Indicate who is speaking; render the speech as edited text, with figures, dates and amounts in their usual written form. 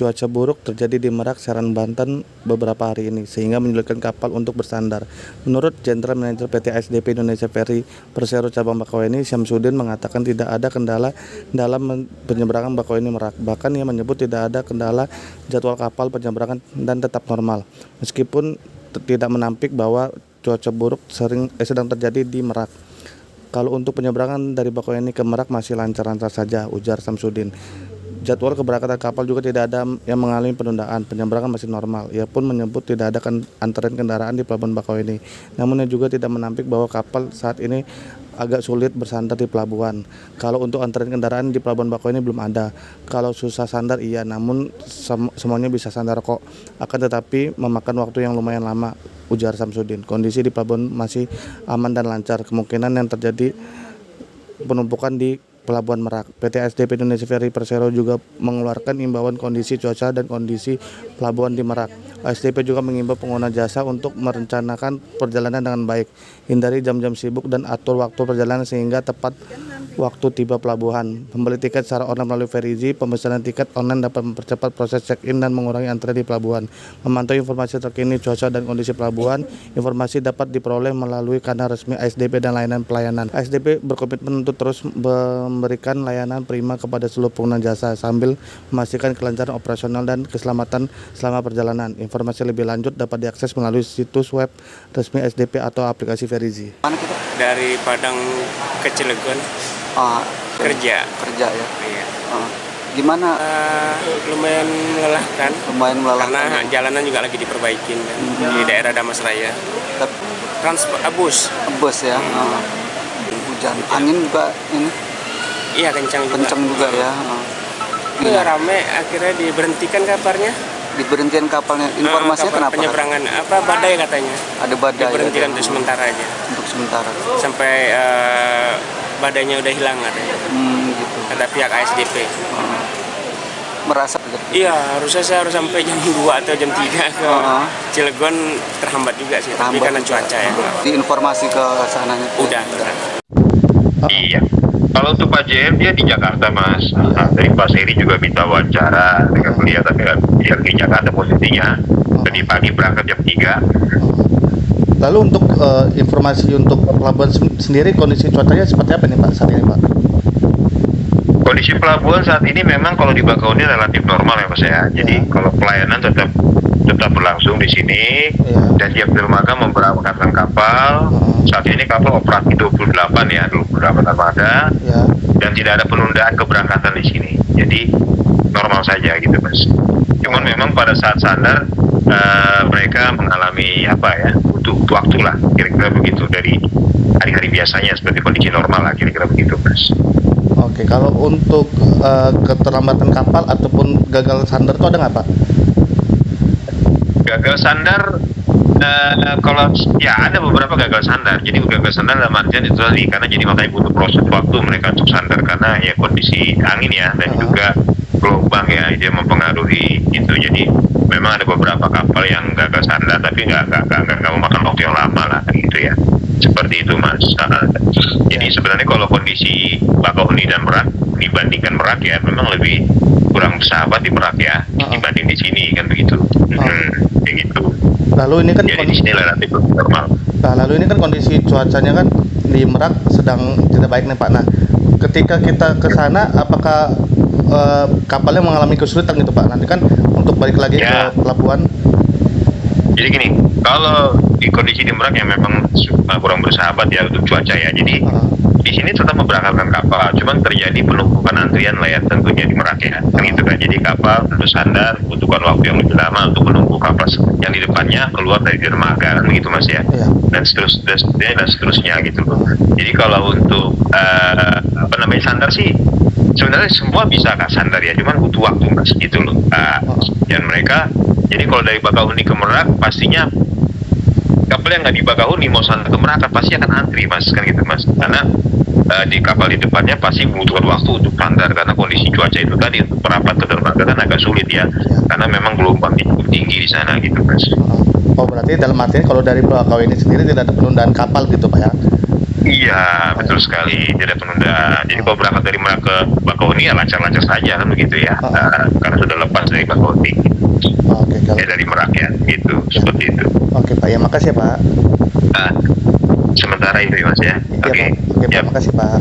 Speaker 1: Cuaca buruk terjadi di Merak, Serang, Banten beberapa hari ini, sehingga menyulitkan kapal untuk bersandar. Menurut Jenderal Manajer PT ASDP Indonesia Ferry Persero Cabang Bakauheni, Syamsuddin mengatakan tidak ada kendala dalam penyeberangan Bakauheni Merak. Bahkan ia menyebut tidak ada kendala jadwal kapal penyeberangan dan tetap normal. Meskipun tidak menampik bahwa cuaca buruk sedang terjadi di Merak. Kalau untuk penyeberangan dari Bakauheni ke Merak masih lancar-lancar saja, ujar Syamsuddin. Jadwal keberangkatan kapal juga tidak ada yang mengalami penundaan, penyeberangan masih normal. Ia pun menyebut tidak ada antrean kendaraan di Pelabuhan Bakauheni. Namun ia juga tidak menampik bahwa kapal saat ini agak sulit bersandar di pelabuhan. Kalau untuk antrean kendaraan di Pelabuhan Bakauheni belum ada. Kalau susah sandar iya, namun semuanya bisa sandar kok. Akan tetapi memakan waktu yang lumayan lama, ujar Syamsuddin. Kondisi di pelabuhan masih aman dan lancar. Kemungkinan yang terjadi penumpukan di Pelabuhan Merak. PT ASDP Indonesia Ferry Persero juga mengeluarkan imbauan kondisi cuaca dan kondisi pelabuhan di Merak. ASDP juga mengimbau pengguna jasa untuk merencanakan perjalanan dengan baik, hindari jam-jam sibuk dan atur waktu perjalanan sehingga tepat waktu tiba pelabuhan. Membeli tiket secara online melalui Verizi, pemesanan tiket online dapat mempercepat proses check-in dan mengurangi antrean di pelabuhan. Memantau informasi terkini cuaca dan kondisi pelabuhan, informasi dapat diperoleh melalui kanal resmi ASDP dan layanan pelayanan. ASDP berkomitmen untuk terus memberikan layanan prima kepada seluruh pengguna jasa sambil memastikan kelancaran operasional dan keselamatan selama perjalanan. Informasi lebih lanjut dapat diakses melalui situs web resmi ASDP atau aplikasi Verizi.
Speaker 2: Dari Padang ke Cilegon. Kerja
Speaker 3: ya.
Speaker 2: Iya.
Speaker 3: Gimana?
Speaker 2: Lumayan melelahkan. Karena
Speaker 3: ya.
Speaker 2: jalanan juga lagi diperbaikin kan, di daerah Damas Raya. Bus
Speaker 3: ya. Hujan, angin juga ini.
Speaker 2: Iya, kencang juga
Speaker 3: ya.
Speaker 2: Iya, rame, akhirnya diberhentikan kabarnya.
Speaker 3: Diberhentikan kapalnya. Informasinya kenapa?
Speaker 2: Penyeberangan badai katanya.
Speaker 3: Ada badai.
Speaker 2: Diberhentikan untuk sementara aja.
Speaker 3: Untuk sementara.
Speaker 2: Sampai badainya udah hilang katanya.
Speaker 3: Gitu.
Speaker 2: Kata pihak ASDP.
Speaker 3: Merasa?
Speaker 2: Iya, harusnya saya harus sampai jam 2 atau jam 3 ke Cilegon, terhambat juga sih. Tapi karena cuaca ya.
Speaker 3: Diinformasi ke sananya?
Speaker 2: Udah.
Speaker 4: Iya. Kalau untuk Pak JM dia di Jakarta, Mas. Dari Pak Seri juga minta wawancara dengan beliau, tapi dia di Jakarta posisinya. Tadi pagi berangkat jam 3.
Speaker 1: Lalu untuk informasi untuk pelabuhan sendiri, kondisi cuacanya seperti apa nih Pak saat ini Pak?
Speaker 4: Kondisi pelabuhan saat ini memang kalau di Bakauheni relatif normal ya Mas ya. Jadi kalau pelayanan tetap berlangsung di sini dan tiap dermaga memberangkatkan kapal. Saat ini kapal operasi 28 armada dan tidak ada penundaan keberangkatan di sini. Jadi normal saja gitu Mas. Cuman memang pada saat sandar mereka mengalami butuh waktu lah, kira-kira begitu dari hari-hari biasanya seperti kondisi normal lah, kira-kira begitu Mas.
Speaker 1: Oke, kalau untuk keterlambatan kapal ataupun gagal sandar itu ada nggak Pak?
Speaker 4: Gagal sandar, kalau ya ada beberapa gagal sandar. Jadi gagal sandar dalam artian itu tadi, karena jadi makanya butuh proses waktu mereka untuk sandar karena ya kondisi angin ya dan juga gelombang ya dia mempengaruhi itu. Jadi memang ada beberapa kapal yang gagal sandar tapi nggak memakan waktu yang lama lah gitu ya. Seperti itu Mas. Jadi sebenarnya kalau kondisi Bakauheni dan Merak dibandingkan Merak ya memang lebih kurang bersahabat di Merak ya dibanding di sini kan begitu. Kayak gitu.
Speaker 1: Lalu ini kan
Speaker 4: jadi di sini relatif normal.
Speaker 1: Nah, lalu ini kan kondisi cuacanya kan di Merak sedang tidak baik nih Pak. Nah, ketika kita ke sana apakah kapalnya mengalami kesulitan gitu Pak? Nanti kan untuk balik lagi ke pelabuhan.
Speaker 4: Jadi gini, kalau di kondisi di Merak yang memang kurang bersahabat ya untuk cuaca ya. Jadi di sini tetap memberangkatkan kapal, cuman terjadi penumpukan antrian lah ya tentunya di Merak ya. Kan gitu kan. Jadi kapal terus sandar, butuhkan waktu yang lebih lama untuk menunggu kapal yang di depannya keluar dari dermaga kan begitu Mas ya. Dan seterusnya gitu loh. Jadi kalau untuk sandar sih sebenarnya semua bisa sandar ya, cuman butuh waktu Mas gitu loh. Dan mereka jadi kalau dari Bakauheni ke Merak pastinya kapal yang nggak di Bakauheni mau sandar ke Merak pasti akan antri Mas kan gitu Mas, karena di kapal di depannya pasti membutuhkan waktu untuk sandar karena kondisi cuaca itu tadi untuk merapat ke dermaga kan agak sulit ya karena memang gelombang cukup tinggi di sana gitu Mas.
Speaker 1: Oh berarti dalam artinya kalau dari Bakauheni sendiri tidak ada penundaan kapal gitu Pak ya?
Speaker 4: Iya, betul sekali. Tidak penundaan. Jadi kalau berangkat dari Merak ke Bakauheni ya lancar-lancar saja kan begitu ya. Karena sudah lepas dari Bakauheni.
Speaker 1: Oke, kalau
Speaker 4: Ya dari Merak ya, gitu. Seperti itu.
Speaker 1: oke Pak, ya makasih ya Pak.
Speaker 4: Nah, sementara itu ya Mas ya.
Speaker 1: Iya
Speaker 4: Oke.
Speaker 1: Pak, oke Pak,
Speaker 4: Yap.
Speaker 1: makasih Pak.